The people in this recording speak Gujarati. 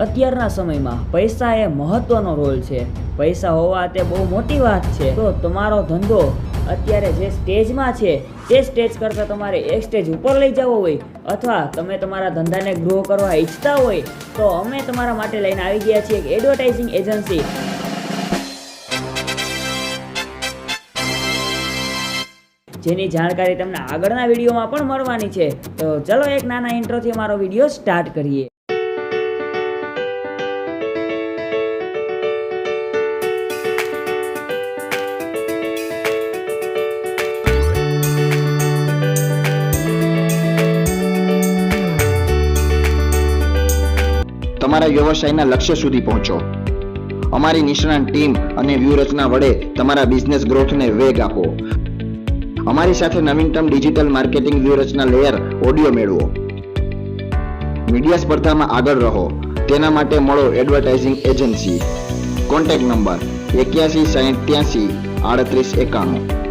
અત્યારના સમયમાં પૈસા એ મહત્વનો રોલ છે. પૈસા હોવા તે બહુ મોટી વાત છે. તો તમારો ધંધો અત્યારે જે સ્ટેજમાં છે તે સ્ટેજ કરતાં તમારે એક સ્ટેજ ઉપર લઈ જવો હોય અથવા તમે તમારા ધંધાને ગ્રો કરવા ઈચ્છતા હોય તો અમે તમારા માટે લઈને આવી ગયા છીએ એક એડવર્ટાઇઝિંગ એજન્સી. જેની જાણકારી તમને આગળના વિડીયોમાં પણ મળવાની છે. તો ચલો એક નાના ઇન્ટ્રોથી અમારો વિડીયો સ્ટાર્ટ કરીએ. તમારા વ્યવસાયના લક્ષ્ય સુધી પહોંચો. અમારી નિષ્ણાત ટીમ અને વ્યૂહરચના વડે તમારા બિઝનેસ ગ્રોથને વેગ આપો. અમારી સાથે નવીનતમ ડિજિટલ માર્કેટિંગ વ્યૂહરચના લેયર ઓડિયો મેળવો. મીડિયા સ્પર્ધામાં આગળ રહો. તેના માટે મળો એડવર્ટાઇઝિંગ એજન્સી. Contact number 81 60 83 38 91.